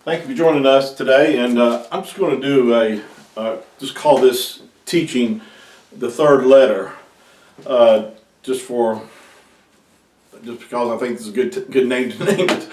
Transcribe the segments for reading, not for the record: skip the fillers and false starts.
Thank you for joining us today, and I'm just going to do just call this teaching the third letter, just because I think this is a good name to name it.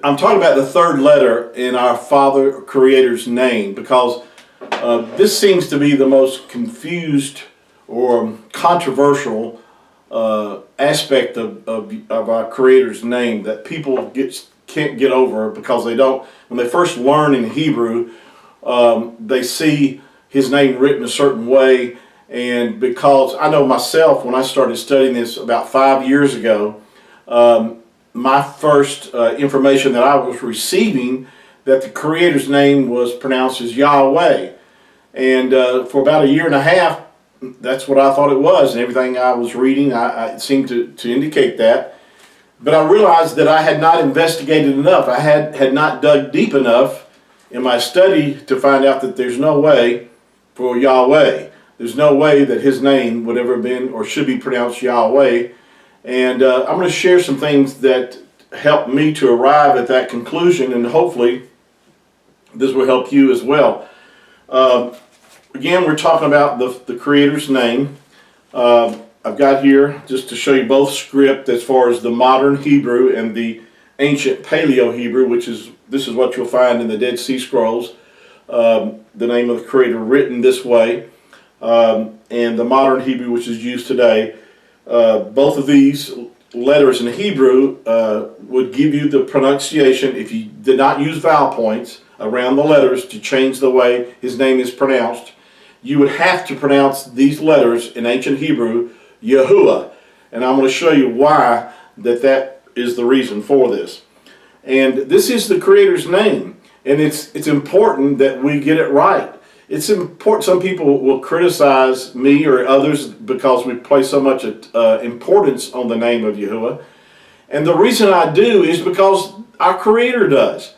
I'm talking about the third letter in our Father Creator's name because this seems to be the most confused or controversial aspect of our Creator's name that people can't get over because when they first learn in Hebrew, they see his name written a certain way. And because I know myself, when I started studying this about 5 years ago, my first information that I was receiving that the Creator's name was pronounced as Yahweh. And for about a year and a half, that's what I thought it was. And everything I was reading, I seemed to indicate that. But I realized that I had not investigated enough. I had not dug deep enough in my study to find out that there's no way for Yahweh. There's no way that his name would ever have been or should be pronounced Yahweh. And I'm going to share some things that helped me to arrive at that conclusion, and hopefully this will help you as well. Again, we're talking about the Creator's name. I've got here just to show you both script as far as the modern Hebrew and the ancient Paleo Hebrew, this is what you'll find in the Dead Sea Scrolls. The name of the Creator written this way, and the modern Hebrew, which is used today. Both of these letters in Hebrew would give you the pronunciation if you did not use vowel points around the letters to change the way his name is pronounced. You would have to pronounce these letters in ancient Hebrew Yahuwah, and I'm going to show you why that is the reason for this. And this is the Creator's name, and it's important that we get it right. It's important. Some people will criticize me or others because we place so much importance on the name of Yahuwah, and the reason I do is because our Creator does.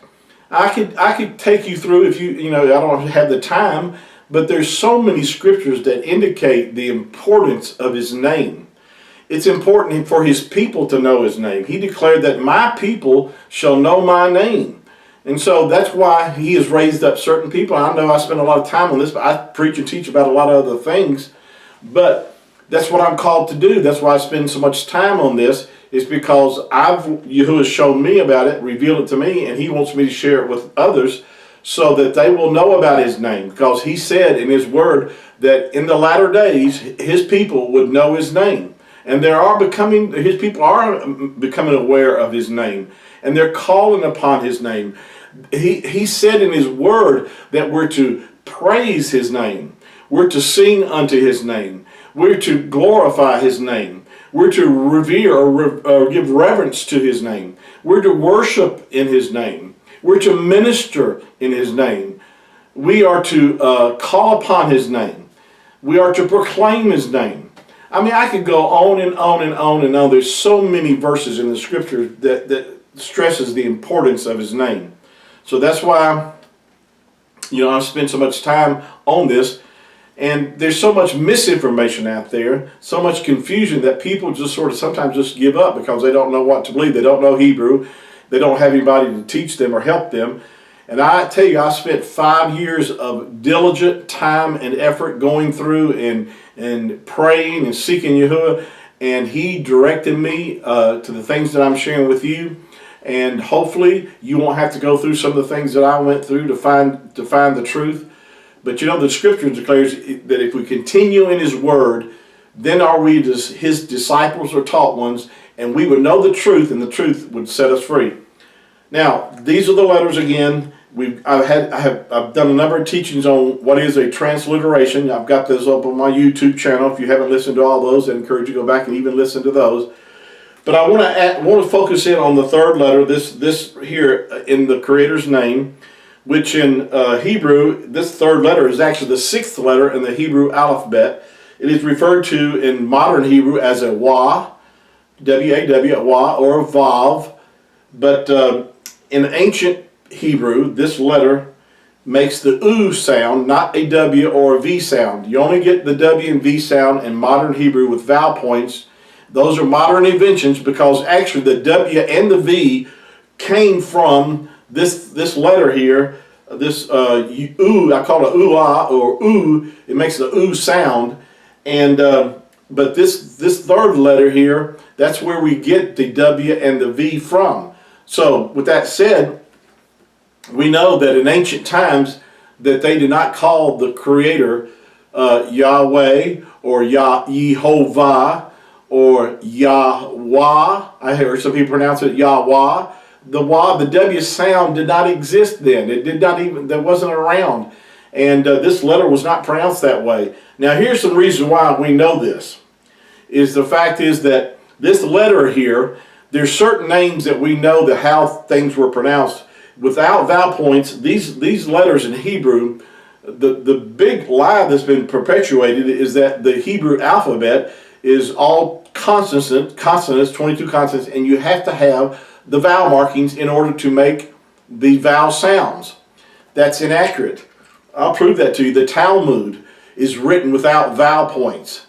I could take you through if I don't have the time. But there's so many scriptures that indicate the importance of his name. It's important for his people to know his name. He declared that my people shall know my name. And so that's why he has raised up certain people. I know I spend a lot of time on this, but I preach and teach about a lot of other things. But that's what I'm called to do. That's why I spend so much time on this, is because Yahuwah has shown me about it, revealed it to me, and he wants me to share it with others, so that they will know about his name. Because he said in his word that in the latter days, his people would know his name. And his people are becoming aware of his name. And they're calling upon his name. He said in his word that we're to praise his name. We're to sing unto his name. We're to glorify his name. We're to revere or give reverence to his name. We're to worship in his name. We're to minister in his name. We are to call upon his name. We are to proclaim his name. I mean, I could go on and on and on and on. There's so many verses in the scripture that stresses the importance of his name. So that's why, I spend so much time on this. And there's so much misinformation out there, so much confusion that people just sort of sometimes just give up because they don't know what to believe. They don't know Hebrew. They don't have anybody to teach them or help them. And I tell you, I spent 5 years of diligent time and effort going through and praying and seeking Yahuwah. And he directed me to the things that I'm sharing with you. And hopefully you won't have to go through some of the things that I went through to find the truth. But the scripture declares that if we continue in his word, then are we his disciples or taught ones, and we would know the truth, and the truth would set us free. Now, these are the letters again. I've done a number of teachings on what is a transliteration. I've got those up on my YouTube channel. If you haven't listened to all those, I encourage you to go back and even listen to those. But I want to focus in on the third letter, this here in the Creator's name, which in Hebrew, this third letter is actually the sixth letter in the Hebrew alphabet. It is referred to in modern Hebrew as a Wah, W-A-W, a Wah, or a Vav. But in ancient Hebrew, this letter makes the U sound, not a W or a V sound. You only get the W and V sound in modern Hebrew with vowel points. Those are modern inventions because actually the W and the V came from this letter here, this ooh, I call it ooh-ah or ooh. It makes the ooh sound, and but this third letter here, that's where we get the W and the V from. So with that said, we know that in ancient times that they did not call the Creator Yahweh or Yehovah or Yahweh. I heard some people pronounce it Yahweh. The W sound did not exist then. It did not even, that wasn't around. And this letter was not pronounced that way. Now here's some reason why we know this. Is the fact is that this letter here, there's certain names that we know that how things were pronounced. Without vowel points, these letters in Hebrew, the big lie that's been perpetuated is that the Hebrew alphabet is all consonants, 22 consonants, and you have to have the vowel markings in order to make the vowel sounds. That's inaccurate. I'll prove that to you. The Talmud is written without vowel points.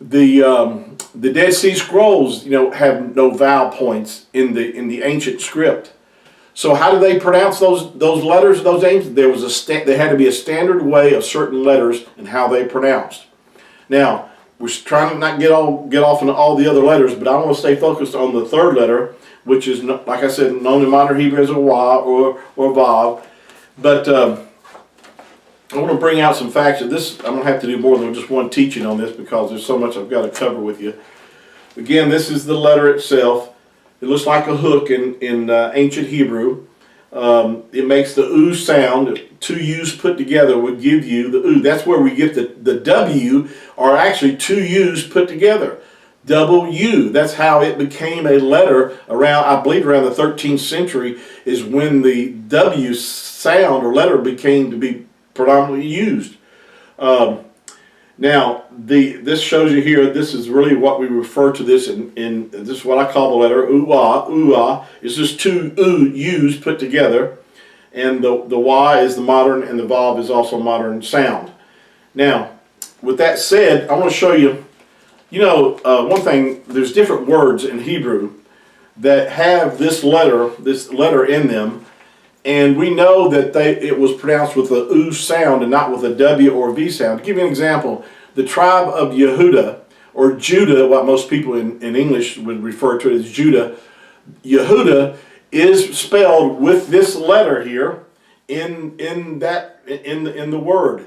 The Dead Sea Scrolls, have no vowel points in the ancient script. So how do they pronounce those letters, those names? There had to be a standard way of certain letters and how they pronounced. Now we're trying to not get off into all the other letters, but I want to stay focused on the third letter, which is, like I said, known in modern Hebrew as a Wa or Vav. But I want to bring out some facts of this. I'm going to have to do more than just one teaching on this because there's so much I've got to cover with you. Again, this is the letter itself. It looks like a hook in ancient Hebrew. It makes the oo sound. Two U's put together would give you the oo. That's where we get the W, are actually two U's put together. W. That's how it became a letter around, I believe around the 13th century is when the W sound or letter became to be predominantly used. Now, this shows you here, this is really what we refer to this in this is what I call the letter ooh-ah. Ooh-ah is just two U's put together, and the Y is the modern, and the Vav is also modern sound. Now, with that said, I want to show you, one thing, there's different words in Hebrew that have this letter in them, and we know that it was pronounced with a oo sound and not with a W or V sound. To give you an example, the tribe of Yehuda, or Judah, what most people in English would refer to as Judah, Yehuda is spelled with this letter here in the word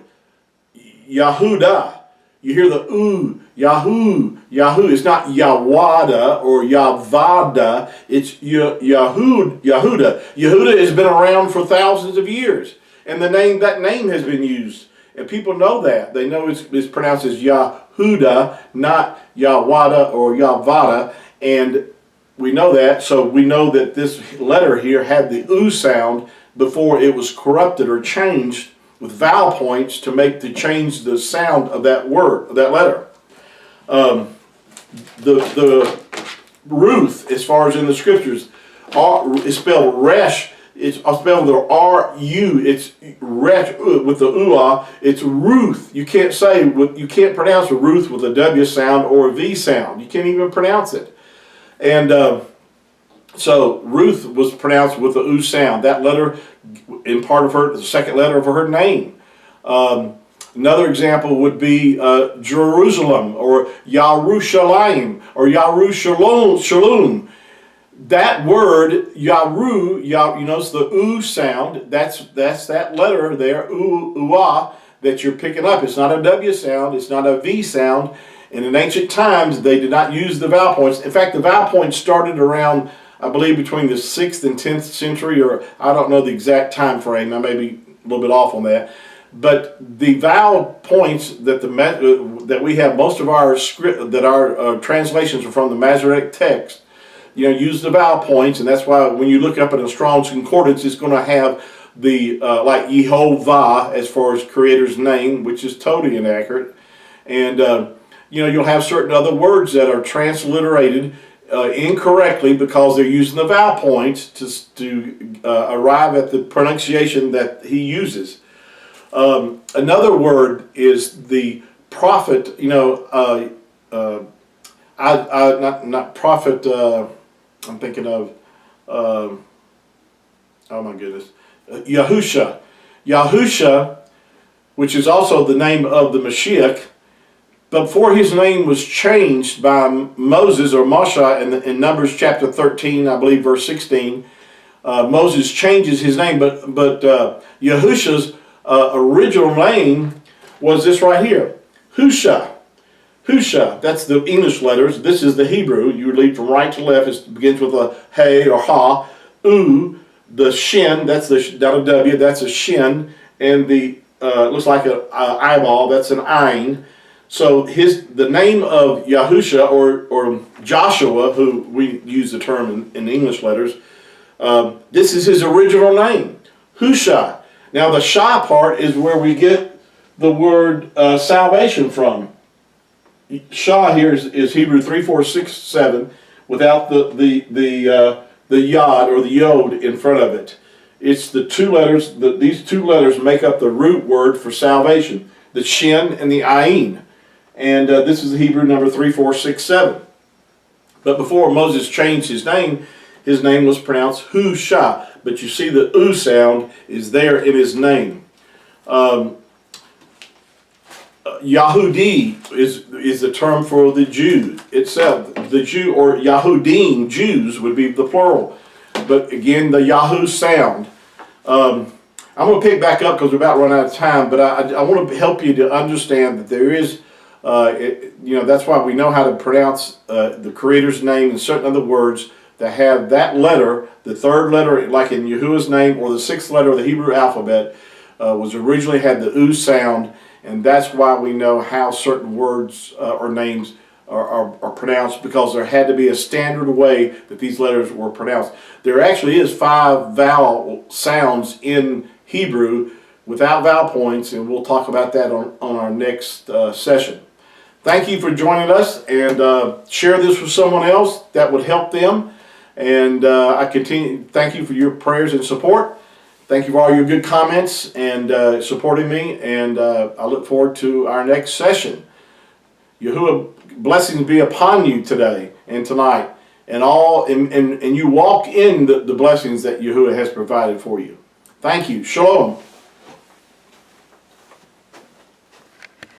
Yahudah. You hear the ooh, Yahoo. It's not Yawada or Yavada. It's Yahuda. Yehuda has been around for thousands of years, and that name has been used, and people know that. They know it's pronounced as Yahuda, not Yawada or Yavada, and we know that. So we know that this letter here had the oo sound before it was corrupted or changed with vowel points to change the sound of that word, of that letter. The Ruth, as far as in the scriptures, is spelled resh. It's spelled with R-U. It's resh with the ooh-ah. It's Ruth. You can't pronounce Ruth with a W sound or a V sound. You can't even pronounce it. And so Ruth was pronounced with the oo sound. That letter, in part of the second letter of her name. Another example would be Jerusalem or Yarushalayim or Yarushalom. That word Yaru, you notice the oo sound. That's that letter there, ooh-ah, that you're picking up. It's not a W sound. It's not a V sound. And in ancient times, they did not use the vowel points. In fact, the vowel points started around, I believe, between the 6th and 10th century, or I don't know the exact time frame. I may be a little bit off on that. But the vowel points that we have, most of our script, that our translations are from the Masoretic text, use the vowel points, and that's why when you look up at a Strong's Concordance, it's going to have the like Yehovah as far as Creator's name, which is totally inaccurate, and you'll have certain other words that are transliterated incorrectly because they're using the vowel points to arrive at the pronunciation that he uses. Another word is the prophet. Not prophet. I'm thinking of. oh my goodness, Yahusha. Yahusha, which is also the name of the Mashiach, but before his name was changed by Moses or Moshe in Numbers chapter 13, I believe verse 16, Moses changes his name, but Yahusha's original name was this right here, Husha. Husha, that's the English letters. This is the Hebrew. You read from right to left. It begins with a hey or ha. U, the shin, that's not a W, that's a shin. And the looks like an eyeball, that's an ayin. So the name of Yahusha or Joshua, who we use the term in English letters, this is his original name, Husha. Now the Shah part is where we get the word salvation from. Shah here is Hebrew 3467 without the yod or the yod in front of it. It's the two letters. These two letters make up the root word for salvation, the shin and the ayin. And this is the Hebrew number 3467. But before Moses changed his name was pronounced Husha. But you see the U sound is there in his name. Yahudi is the term for the Jew itself. The Jew, or Yahudim, Jews would be the plural. But again, the Yahoo sound. I'm going to pick back up because we're about to run out of time, but I want to help you to understand that there is, that's why we know how to pronounce the Creator's name and certain other words that have that letter, the third letter, like in Yahuwah's name, or the sixth letter of the Hebrew alphabet, was originally had the U sound. And that's why we know how certain words or names are pronounced, because there had to be a standard way that these letters were pronounced. There actually is 5 vowel sounds in Hebrew without vowel points, and we'll talk about that on our next session. Thank you for joining us, and share this with someone else that would help them. And thank you for your prayers and support. Thank you for all your good comments and supporting me, and I look forward to our next session. Yahuwah, blessings be upon you today and tonight, and you walk in the blessings that Yahuwah has provided for you. Thank you. Shalom.